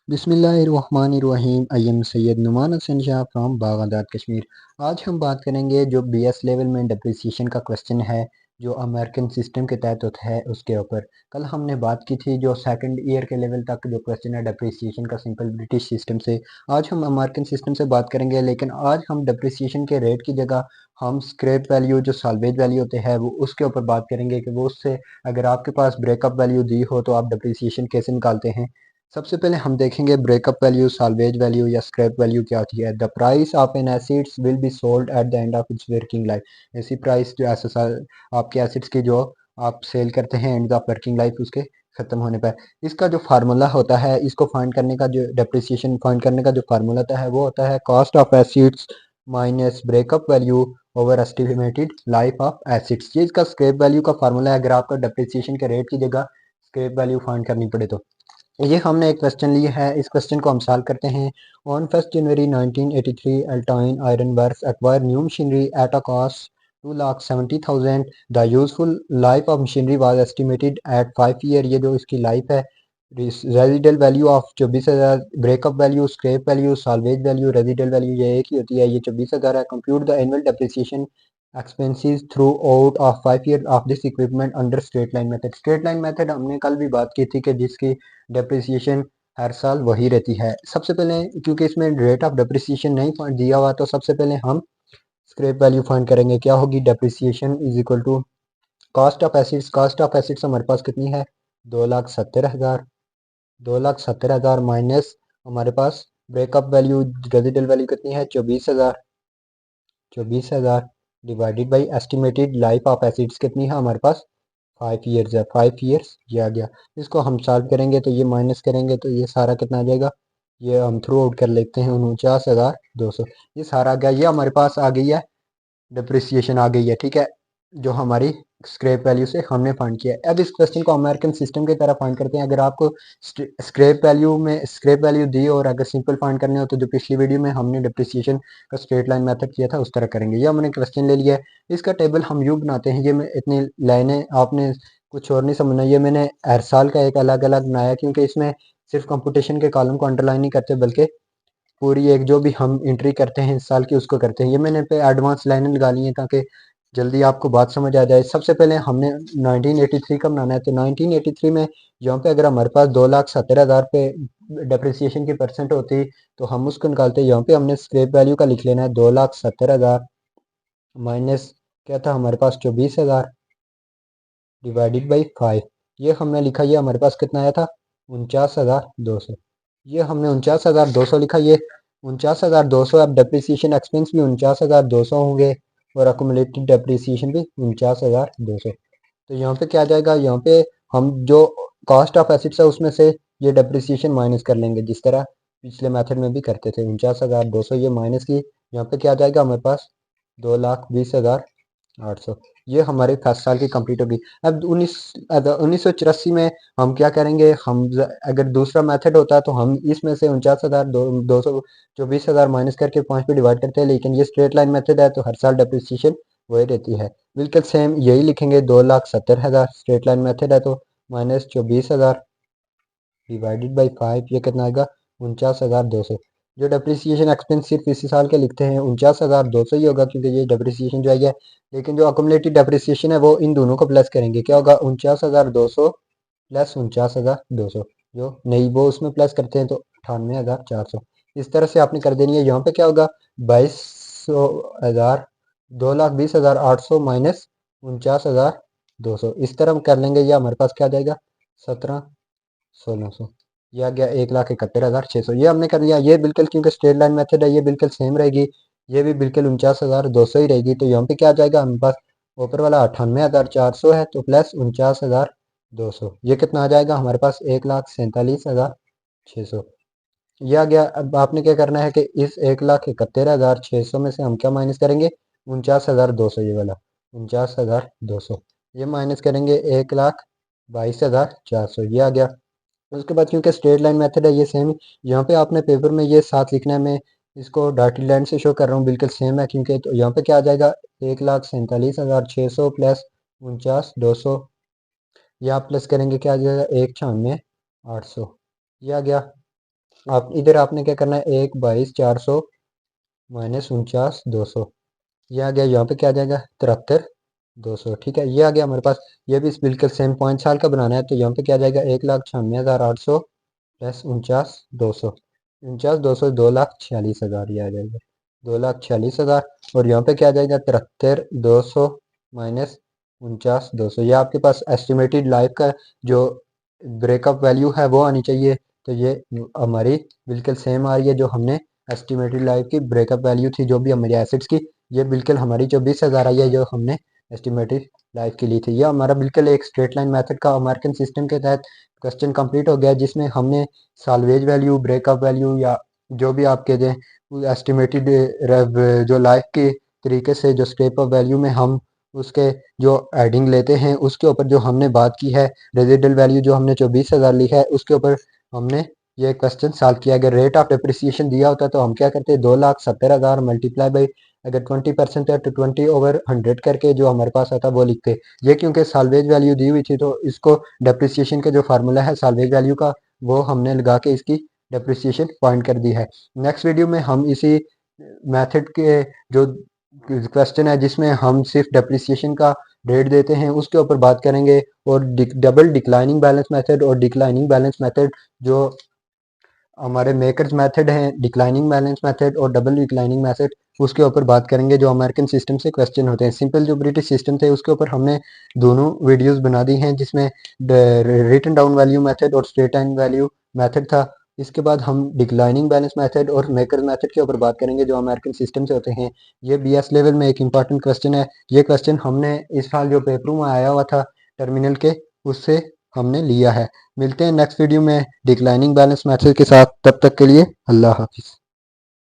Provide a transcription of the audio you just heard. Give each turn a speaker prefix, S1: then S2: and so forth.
S1: बिस्मिल्लाहिर्रहमानिर्रहीम। I am Syed Numan Hasan Shah from Baghdad Kashmir. आज हम बात करेंगे जो बीएस लेवल में डिप्रिसिएशन का क्वेश्चन है जो अमेरिकन सिस्टम के तहत होता है उसके ऊपर। कल हमने बात की थी जो सेकंड ईयर के लेवल तक जो क्वेश्चन है डिप्रिसिएशन का सिंपल ब्रिटिश सिस्टम से। आज हम अमेरिकन सिस्टम से बात करेंगे, लेकिन आज हम डिप्रिसिएशन के रेट की जगह हम स्क्रैप वैल्यू जो साल्वेज वैल्यू होते हैं वो उसके ऊपर बात करेंगे कि वो उससे अगर आपके पास ब्रेकअप वैल्यू दी हो तो आप डिप्रिसिएशन कैसे निकालते हैं। सबसे पहले हम देखेंगे ब्रेकअप वैल्यू, साल्वेज वैल्यू या स्क्रैप वैल्यू क्या होती है। The price of an assets will be sold at the end of its working life. ऐसी प्राइस जो आपके एसिड्स की जो आप सेल करते हैं एंड ऑफ वर्किंग लाइफ उसके खत्म होने पर। इसका जो फार्मूला होता है, इसको फाइंड करने का जो डेप्रिसिएशन फाइंड करने का जो फार्मूला होता है वो होता है cost of acids minus breakup value over estimated life of acids. ये इसका स्क्रैप वैल्यू का फार्मूला है अगर आपका डेप्रिसिएशन के रेट की जगह स्क्रैप वैल्यू फाइंड करनी पड़े तो। ये हमने एक क्वेश्चन लिया है, इस क्वेश्चन को हम सॉल्व करते हैं। On 1 January 1983 Altine iron works acquired new machinery at a cost 2,70,000। The useful life of machinery was estimated at 5 year. ये जो इसकी लाइफ है। Residual value of 24,000। Breakup value, scrap value, salvage value, residual value ये एक ही होती है, ये 24,000 है। Compute the annual depreciation expenses throughout of 5 year of this equipment under straight line method. Straight line method हमने कल भी बात की थी कि जिसकी डेप्रिसिएशन हर साल वही रहती है। सबसे पहले क्योंकि इसमें रेट ऑफ डेप्रिसिएशन नहीं दिया हुआ तो सबसे पहले हम स्क्रैप वैल्यू फाइंड करेंगे। क्या होगी? Depreciation is equal to cost of assets. Cost of assets हमारे पास कितनी है? 2,70,000। 2,70,000 माइनस हमारे पास ब्रेकअप वैल्यू, रेजिडल वैल्यू कितनी है? 24,000। 24,000 divided by estimated life of assets कितनी है हमारे पास? 5 ईयर्स है। 5 ईयर्स ये आ गया। इसको हम सॉल्व करेंगे तो ये माइनस करेंगे तो ये सारा कितना आ जाएगा? ये हम थ्रू आउट कर लेते हैं 49,200। ये सारा आ गया, ये हमारे पास आ गई है डिप्रिसिएशन आ गई है, ठीक है, जो हमारी स्क्रैप वैल्यू से हमने फाइंड किया है। अब इस क्वेश्चन को अमेरिकन सिस्टम की तरह फाइंड करते हैं। अगर आपको स्क्रैप वैल्यू दी और अगर सिंपल फाइंड करने हो तो जो पिछली वीडियो में हमने डिप्रिसिएशन का स्ट्रेट लाइन मेथड किया था उस तरह करेंगे। ये हमने क्वेश्चन ले लिया है, इसका टेबल हम यूँ बनाते हैं। ये मैं इतनी लाइनें आपने कुछ और नहीं समझना, ये मैंने हर साल का एक अलग अलग बनाया क्योंकि इसमें सिर्फ कंपटीशन के कॉलम को अंडरलाइन नहीं करते बल्कि पूरी एक जो भी हम एंट्री करते हैं इस साल की उसको करते हैं। ये मैंने पे एडवांस लाइनें लगा ली हैं ताकि जल्दी आपको बात समझ आ जाए। सबसे पहले हमने 1983 का बनाना है तो 1983 में यहाँ पे अगर हमारे पास 2,70,000 पे डेप्रिसिएशन की परसेंट होती तो हम उसको निकालते। यहाँ पे हमने स्क्रैप वैल्यू का लिख लेना है 2,70,000 माइनस क्या था हमारे पास? 24,000 डिवाइडेड बाई 5। ये हमने लिखा, ये हमारे पास कितना आया था? 49,200। ये हमने 49,200 लिखा। ये 49,200। अब डेप्रिसिएशन एक्सपेंस भी 49,200 होंगे और अकुमुलेटेड डेप्रिसिएशन भी 49,200। तो यहाँ पे क्या आ जाएगा? यहाँ पे हम जो कॉस्ट ऑफ एसिड्स है उसमें से ये डेप्रिसिएशन माइनस कर लेंगे जिस तरह पिछले मेथड में भी करते थे। 49,200 ये माइनस की, यहाँ पे क्या आ जाएगा हमारे पास? 2,20,800। ये हमारे फर्स्ट साल की कंप्लीट होगी। अब 1984 में हम क्या करेंगे? अगर दूसरा मेथड होता तो हम इसमें से 49,200 24,000 माइनस करके 5 पे डिवाइड करते हैं, लेकिन ये स्ट्रेट लाइन मेथड है तो हर साल डेप्रिसिएशन वही रहती है। बिल्कुल सेम यही लिखेंगे, 2,70,000 स्ट्रेट लाइन मेथड है तो माइनस 24,000 डिवाइडेड बाई 5। ये कितना आएगा? 49,200। जो डेप्रिसिएशन एक्सपेंस सिर्फ इसी साल के लिखते हैं 49,200 ही होगा क्योंकि ये डेप्रिसिएशन जो है, लेकिन जो अकुमुलेटेड डेप्रिसिएशन है वो इन दोनों को प्लस करेंगे। क्या होगा? 49,200 प्लस 49,200, जो नहीं वो उसमें प्लस करते हैं तो 98,400। इस तरह से आपने कर देनी है। यहाँ पे क्या होगा? 22,000 2,20,800 माइनस 49,200। इस तरह हम कर लेंगे, ये हमारे पास क्या आ जाएगा? 17,1600। ये आ गया 1,71,600। ये हमने कर लिया। ये बिल्कुल क्योंकि स्ट्रेट लाइन मेथड है ये बिल्कुल सेम रहेगी, ये भी बिल्कुल 49,200 ही रहेगी। तो यहाँ पे क्या आ जाएगा हमारे पास? ऊपर वाला 98,400 है तो प्लस 49,200। ये कितना आ जाएगा हमारे पास? 1,47,600। ये आ गया। अब आपने क्या करना है कि इस 1,71,600 में से हम क्या माइनस करेंगे? 49,200। ये वाला 49,200 ये माइनस करेंगे 1,22,400। ये आ गया। उसके बाद क्योंकि स्ट्रेट लाइन मेथड है ये सेम, यहाँ पे आपने पेपर में ये साथ लिखना है। मैं इसको डॉटेड लाइन से शो कर रहा हूँ, बिल्कुल सेम है क्योंकि तो यहाँ पे क्या आ जाएगा? 1,47,600 प्लस 49,200। या प्लस करेंगे क्या आ जाएगा? 1,96,800। ये आ गया। आप इधर आपने क्या करना है, 1/22/400 माइनस 49/200, ये आ गया। यहाँ पे क्या आ जाएगा, 73/200। ठीक है, ये आ गया हमारे पास। ये भी इस बिल्कुल सेम 5 साल का बनाना है, तो यहाँ पे क्या आ जाएगा, 1,96,800 प्लस 49/200, 49/200 2,46,000 ये आ जाएगा, 2,46,000। और यहाँ पे क्या आ जाएगा, 73/200 माइनस 49/200। ये आपके पास एस्टिमेटेड लाइफ का जो ब्रेकअप वैल्यू है वो आनी चाहिए। तो ये हमारी बिल्कुल सेम आ रही है, जो हमने एस्टिमेटेड लाइफ की ब्रेकअप वैल्यू थी जो भी हमारी एसेट्स की, ये बिल्कुल हमारी जो 20,000 आई है, जो हमने एस्टिमेटेड लाइफ के लिए थी। ये हमारा बिल्कुल एक स्ट्रेट लाइन मेथड का अमेरिकन सिस्टम के तहत क्वेश्चन कंप्लीट हो गया, जिसमें हमने साल्वेज वैल्यू, ब्रेकअप वैल्यू या जो भी आप कह दें एस्टिमेटेड जो लाइफ के तरीके से जो स्टेप ऑफ वैल्यू में हम उसके जो एडिंग लेते हैं, उसके ऊपर जो हमने बात की है, रेजिडल वैल्यू जो हमने 24,000 लिखा है, उसके ऊपर हमने ये क्वेश्चन सॉल्व किया। अगर रेट ऑफ डिप्रिसिएशन दिया होता तो हम क्या करते, 2,70,000 मल्टीप्लाई बाई, अगर 20% है तो 20/100 करके जो हमारे पास आता वो लिखते। ये क्योंकि साल्वेज वैल्यू दी हुई थी, तो इसको डिप्रिसिएशन का जो फार्मूला है साल्वेज वैल्यू का, वो हमने लगा के इसकी डिप्रिसिएशन पॉइंट कर दी है। नेक्स्ट वीडियो में हम इसी मेथड के जो क्वेश्चन है जिसमें हम सिर्फ डिप्रिसिएशन का रेट देते हैं, उसके ऊपर बात करेंगे। और डबल डिक्लाइनिंग बैलेंस मेथड और डिक्लाइनिंग बैलेंस मेथड जो हमारे मेकर्स मेथड हैं, डिक्लाइनिंग बैलेंस मेथड और डबल डिक्लाइनिंग मेथड, उसके ऊपर बात करेंगे जो अमेरिकन सिस्टम से क्वेश्चन होते हैं। सिंपल जो ब्रिटिश सिस्टम थे उसके ऊपर हमने दोनों वीडियोस बना दी हैं, जिसमें रिटन डाउन वैल्यू मेथड और स्ट्रेट लाइन वैल्यू मेथड था। इसके बाद हम डिक्लाइनिंग बैलेंस मेथड और मेकर्स मेथड के ऊपर बात करेंगे जो अमेरिकन सिस्टम से होते हैं। ये BS लेवल में एक इंपॉर्टेंट क्वेश्चन है। ये क्वेश्चन हमने इस साल जो पेपरों में आया हुआ था टर्मिनल के, उससे हमने लिया है। मिलते हैं नेक्स्ट वीडियो में डिक्लाइनिंग बैलेंस मेथड के साथ, तब तक के लिए अल्लाह हाफिज़।